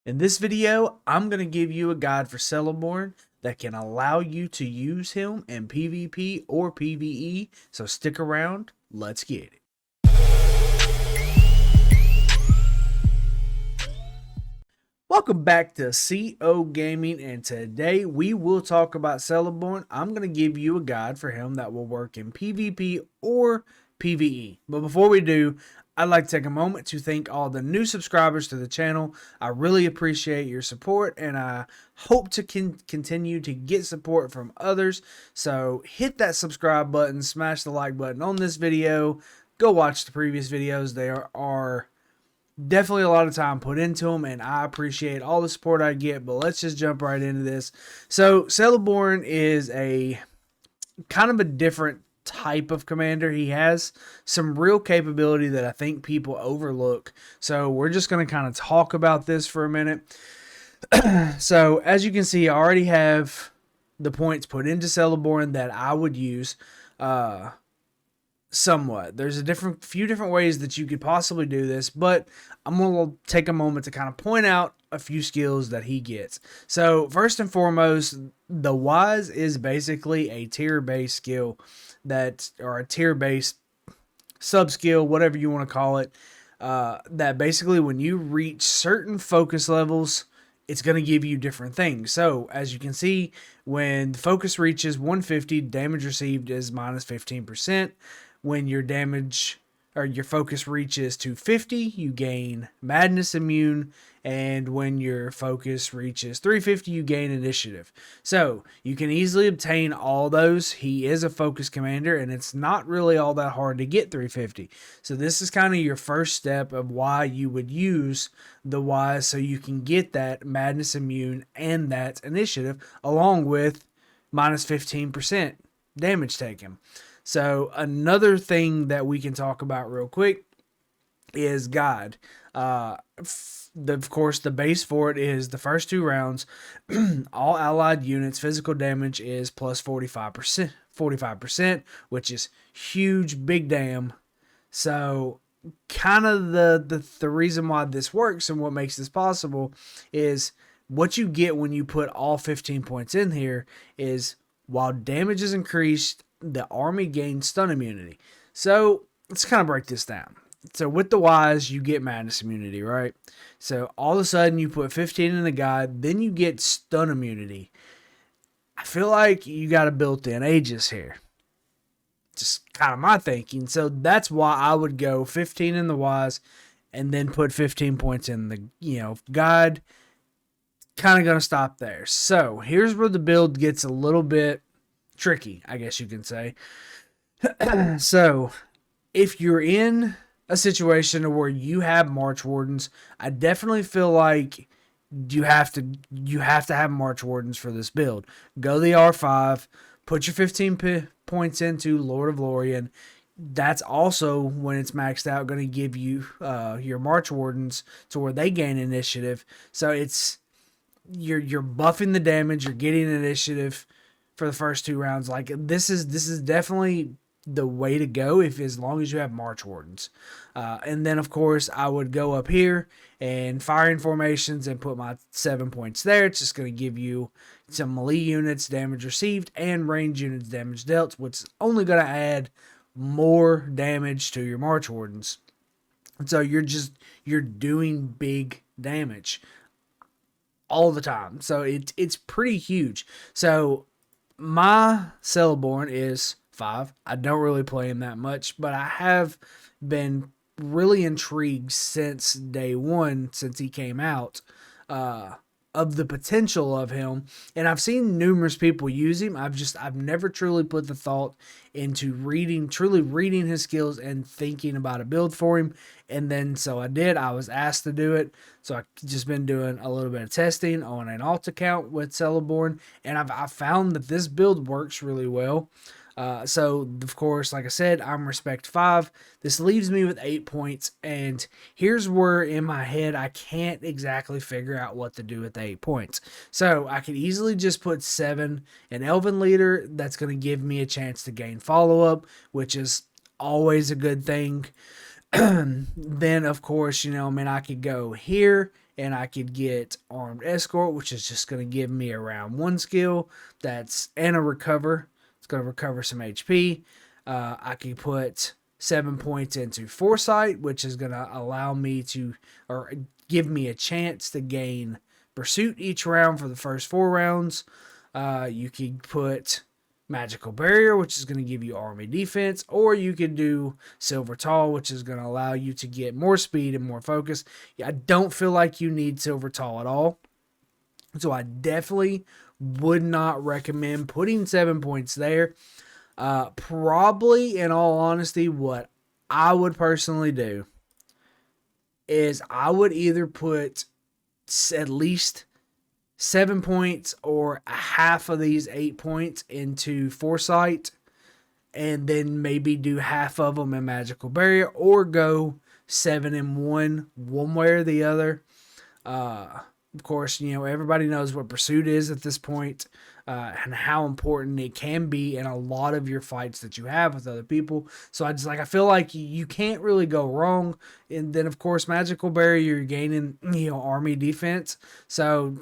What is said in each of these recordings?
In this video, I'm going to give you a guide for Celeborn that can allow you to use him in PvP or PvE, so stick around, let's get it. Welcome back to CO Gaming, and today we will talk about Celeborn. I'm going to give you a guide for him that will work in PvP or PvE. But before we do, I'd like to take a moment to thank all the new subscribers to the channel. I really appreciate your support, and I hope to continue to get support from others. So hit that subscribe button, smash the like button on this video. Go watch the previous videos. There are definitely a lot of time put into them, and I appreciate all the support I get. But let's just jump right into this. So Celeborn is a kind of a different type of commander. He has some real capability that I think people overlook. So we're just going to kind of talk about this for a minute. So as you can see, I already have the points put into Celeborn that I would use somewhat. There's a few different ways that you could possibly do this, but I'm going to take a moment to kind of point out a few skills that he gets. So first and foremost, the Wise is basically a tier-based skill or a tier-based sub-skill, whatever you want to call it, that basically when you reach certain focus levels, it's going to give you different things. So as you can see, when the focus reaches 150, damage received is minus 15%. When your damage or your focus reaches 250, you gain Madness Immune, and when your focus reaches 350, you gain Initiative. So you can easily obtain all those. He is a focus commander, and it's not really all that hard to get 350. So this is kind of your first step of why you would use the Wise, so you can get that Madness Immune and that Initiative, along with minus 15% damage taken. So another thing that we can talk about real quick is Guide. Of course, the base for it is the first 2 rounds. All allied units' physical damage is plus 45%, which is huge, big damn. So kind of the reason why this works and what makes this possible is what you get when you put all 15 points in here is while damage is increased, the army gains stun immunity. So let's kind of break this down. So with the Wise, you get Madness immunity, right? So all of a sudden you put 15 in the Guide, then you get stun immunity. I feel like you got a built-in Aegis here. Just kind of my thinking. So that's why I would go 15 in the Wise and then put 15 points in the Guide. Kind of going to stop there. So here's where the build gets a little bit tricky, I guess you can say. So if you're in a situation where you have March Wardens, I definitely feel like you have to have March Wardens for this build. Go the R5, put your 15 points into Lord of Lorien. That's also, when it's maxed out, going to give you your March Wardens to where they gain initiative. So it's you're buffing the damage, you're getting initiative for the first 2 rounds. Like this is definitely the way to go as long as you have March Wardens. And then of course I would go up here and firing formations and put my 7 points there. It's just going to give you some melee units damage received and range units damage dealt, which is only going to add more damage to your March Wardens. So you're doing big damage all the time. So it's pretty huge. So my Celeborn is 5. I don't really play him that much, but I have been really intrigued since day one, since he came out, of the potential of him. And I've seen numerous people use him. I've never truly put the thought into truly reading his skills and thinking about a build for him. And then so I did. I was asked to do it. So I've just been doing a little bit of testing on an alt account with Celeborn, and I've found that this build works really well. So of course, like I said, I'm respect 5. This leaves me with 8 points, and here's where in my head I can't exactly figure out what to do with the 8 points. So I could easily just put 7 in Elven Leader. That's going to give me a chance to gain follow-up, which is always a good thing. Then of course, I could go here and I could get Armed Escort, which is just going to give me a round 1 skill. And a recover. It's going to recover some HP. I could put 7 points into Foresight, which is going to allow me to, or give me a chance to gain Pursuit each round for the first 4 rounds. You could put Magical Barrier, which is going to give you army defense, or you could do Silver Tall, which is going to allow you to get more speed and more focus. I don't feel like you need Silver Tall at all, so I definitely would not recommend putting 7 points there. Probably, in all honesty, what I would personally do is I would either put at least 7 points or half of these 8 points into Foresight, and then maybe do half of them in Magical Barrier, or go 7 and 1 way or the other. Of course, everybody knows what Pursuit is at this point, and how important it can be in a lot of your fights that you have with other people. So I feel like you can't really go wrong. And then of course, Magical Barrier, you're gaining, army defense. So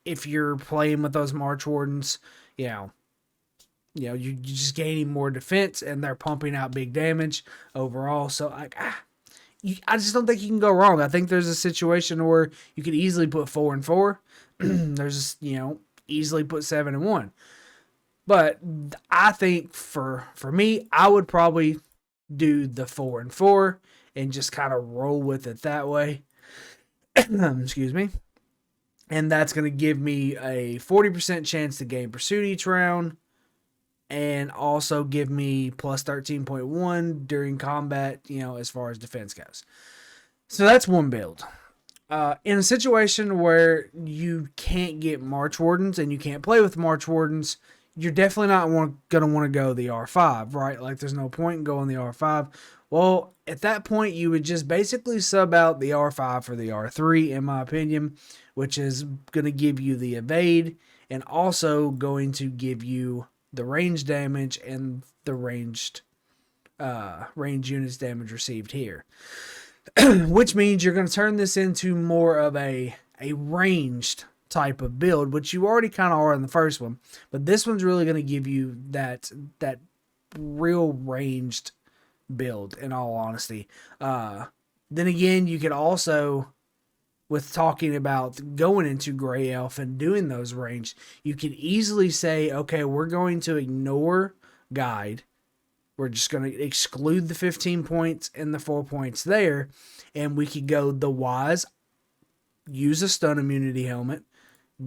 if you're playing with those March Wardens, you're just gaining more defense, and they're pumping out big damage overall. So I just don't think you can go wrong. I think there's a situation where you could easily put 4 and 4. There's, easily put 7 and 1. But I think for me, I would probably do the 4 and 4 and just kind of roll with it that way. Excuse me. And that's going to give me a 40% chance to gain Pursuit each round, and also give me plus 13.1 during combat, as far as defense goes. So that's one build. In a situation where you can't get March Wardens and you can't play with March Wardens, you're definitely not going to want to go the R5, right? Like, there's no point in going the R5. Well, at that point, you would just basically sub out the R5 for the R3, in my opinion, which is going to give you the evade, and also going to give you the range damage and the range units damage received here. Which means you're going to turn this into more of a ranged type of build, which you already kind of are in the first one. But this one's really going to give you that real ranged build, in all honesty. Then again, you could also, with talking about going into Gray Elf and doing those ranged, you could easily say, okay, we're going to ignore Guide. We're just going to exclude the 15 points and the 4 points there, and we could go the Wise, use a stun immunity helmet,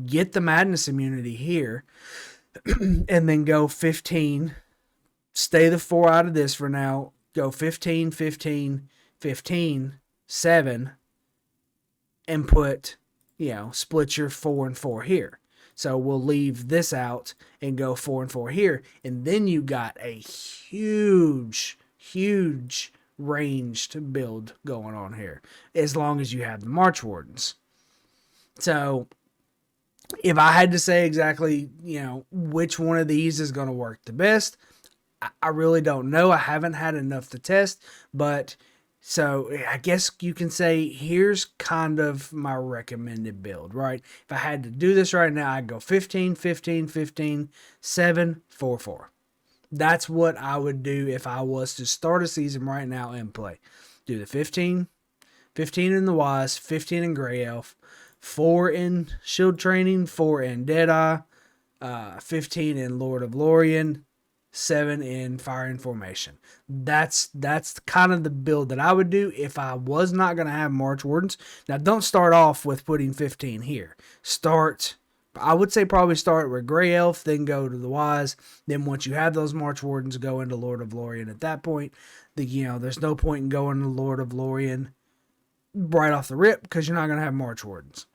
get the Madness immunity here, and then go 15, stay the 4 out of this for now, go 15, 15, 15, 7, and put, split your 4 and 4 here. So we'll leave this out and go 4 and 4 here. And then you got a huge ranged build going on here, as long as you have the March Wardens. So if I had to say exactly, which one of these is going to work the best, I really don't know. I haven't had enough to test, but so I guess you can say here's kind of my recommended build, right? If I had to do this right now, I'd go 15, 15, 15, 7, 4, 4. That's what I would do if I was to start a season right now and play. Do the 15, 15 in the Wise, 15 in Gray Elf, 4 in Shield Training, 4 in Deadeye, 15 in Lord of Lorien, 7 in Firing Formation. That's kind of the build that I would do if I was not going to have March Wardens. Now, don't start off with putting 15 here. I would say probably start with Gray Elf, then go to the Wise. Then once you have those March Wardens, go into Lord of Lorien. At that point, there's no point in going to Lord of Lorien right off the rip, because you're not going to have March Wardens.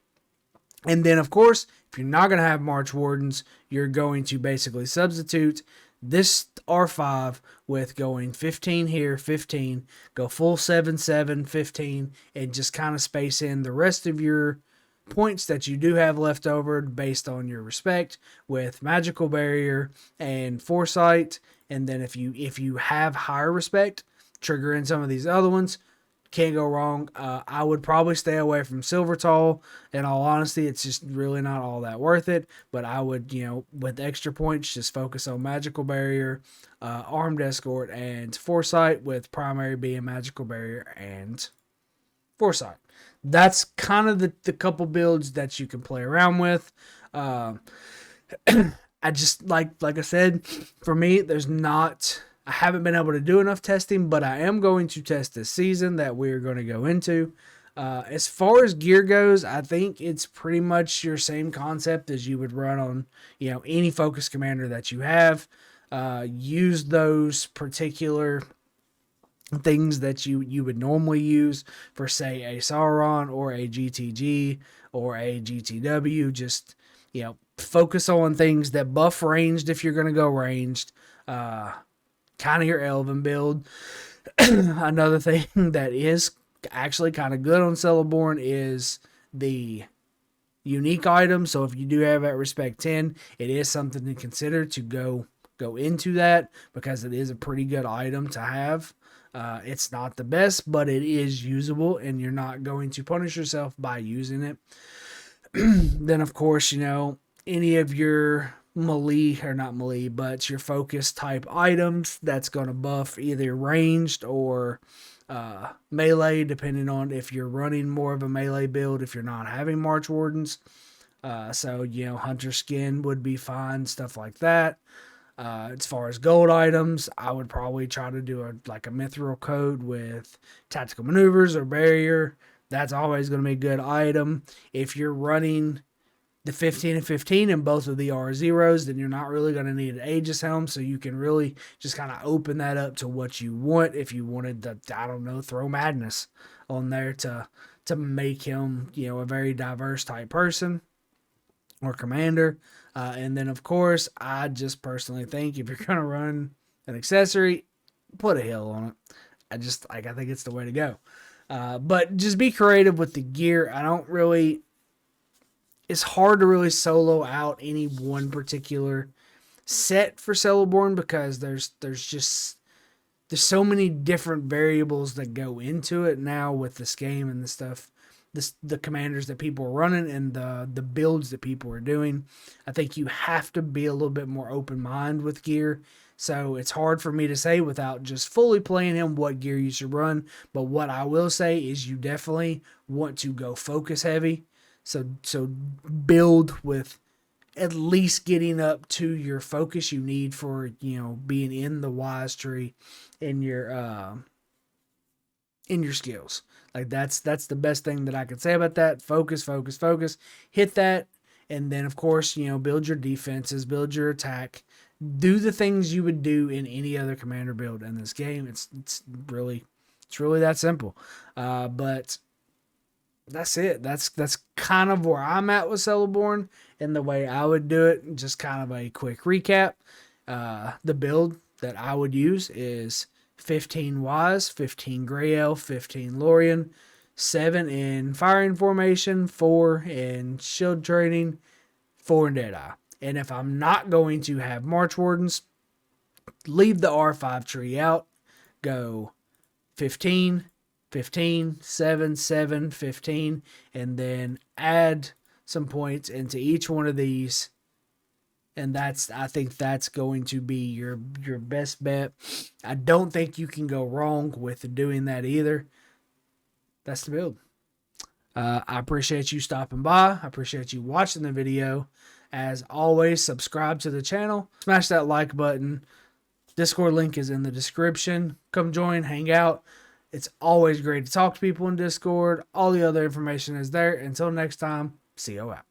And then, of course, if you're not going to have March Wardens, you're going to basically substitute this R5 with going 15 here, 15, go full 7, 7, 15, and just kind of space in the rest of your points that you do have left over based on your respect with Magical Barrier and Foresight. And then if you have higher respect, trigger in some of these other ones, Can't go wrong. I would probably stay away from Silvertall. In all honesty, it's just really not all that worth it. But I would, with extra points, just focus on Magical Barrier, Armed Escort, and Foresight, with primary being Magical Barrier and Foresight. That's kind of the couple builds that you can play around with. I just like I said, for me, I haven't been able to do enough testing, but I am going to test this season that we're going to go into. As far as gear goes, I think it's pretty much your same concept as you would run on, any focus commander that you have. Use those particular things that you would normally use for, say, a Sauron or a GTG or a GTW. Just, focus on things that buff ranged if you're going to go ranged. Kind of your Elven build. Another thing that is actually kind of good on Celeborn is the unique item. So if you do have at respect 10, it is something to consider to go into that, because it is a pretty good item to have. It's not the best, but it is usable, and you're not going to punish yourself by using it. Then, of course, any of your melee, or not melee, but your focus type items that's going to buff either ranged or melee, depending on if you're running more of a melee build, if you're not having March Wardens. So, Hunter Skin would be fine, stuff like that. As far as gold items, I would probably try to do a Mithril Code with Tactical Maneuvers or Barrier. That's always going to be a good item. If you're running the 15 and 15 and both of the R0s, then you're not really going to need an Aegis Helm, so you can really just kind of open that up to what you want. If you wanted to, throw Madness on there to make him, a very diverse type person or commander. And then, of course, I just personally think if you're going to run an accessory, put a hill on it. I think it's the way to go. But just be creative with the gear. It's hard to really solo out any one particular set for Celeborn, because there's so many different variables that go into it now with this game and the stuff, the commanders that people are running and the builds that people are doing. I think you have to be a little bit more open-minded with gear. So it's hard for me to say without just fully playing him what gear you should run. But what I will say is you definitely want to go focus heavy. So build with at least getting up to your focus you need for, being in the wise tree in your skills. Like that's the best thing that I could say about that. Focus, focus, focus. Hit that, and then of course, build your defenses, build your attack. Do the things you would do in any other commander build in this game. It's really that simple. But that's it. That's kind of where I'm at with Celeborn and the way I would do it. Just kind of a quick recap. The build that I would use is 15 Wise, 15 Grey Elf, 15 Lorien, 7 in Firing Formation, 4 in Shield Training, 4 in Deadeye. And if I'm not going to have March Wardens, leave the R5 tree out. Go 15, 15, 7, 7, 15, and then add some points into each one of these. And I think that's going to be your best bet. I don't think you can go wrong with doing that either. That's the build. I appreciate you stopping by. I appreciate you watching the video. As always, subscribe to the channel. Smash that like button. Discord link is in the description. Come join, hang out. It's always great to talk to people in Discord. All the other information is there. Until next time, see you out.